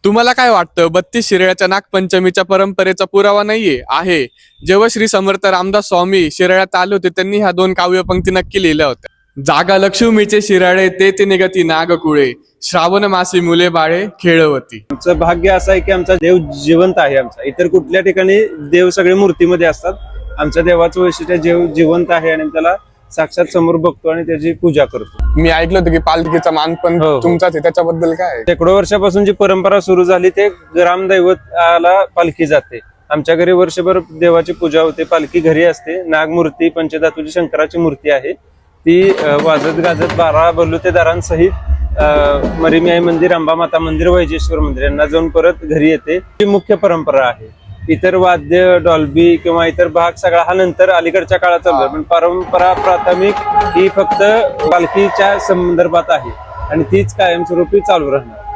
तुम्हाला काय वाटतं 32 शिराळ्याच्या नागपंचमीच्या परंपरेचा पुरावा नाहीये आहे? जेव्हा श्री समर्थ रामदास स्वामी शिराळ्यात आले होते त्यांनी ह्या 2 काव्यपंक्ती नक्की लिहिल्या होत्या. जागा लक्ष्मीचे शिराळे ते निगती नागकुळे, श्रावण मासी मुले बाळे खेळवती. आमचं भाग्य असं आहे की आमचा देव जिवंत आहे. आमचा इतर कुठल्या ठिकाणी देव सगळे मूर्तीमध्ये असतात. आमच्या देवाचं वैशिष्ट्य देव जिवंत आहे आणि त्याला साक्षात समोर बघतो आणि त्याची पूजा करतो. मी ऐकलं होतं की पालखीचा मान पण तुमचाच आहे, त्याच्याबद्दल काय? शेकडो वर्षापासून जी परंपरा सुरू झाली ते ग्रामदैवताला पालखी जाते. आमच्या घरी वर्षभर देवाची पूजा होते, पालखी घरी असते. नागमूर्ती पंचधातूची शंकराची मूर्ती आहे, ती वाजत गाजत 12 बलुतेदारांसहित मरीमाई मंदिर, अंबामाता मंदिर, वैजेश्वर मंदिर यांना जाऊन परत घरी येते. ही मुख्य परंपरा आहे. इतर वाद्य डॉल्बी किंवा इतर भाग सगळा हा नंतर अलीकडच्या काळात चालू आहे, पण परंपरा प्राथमिक ही फक्त पालखीच्या संदर्भात आहे आणि तीच कायमस्वरूपी चालू राहणार.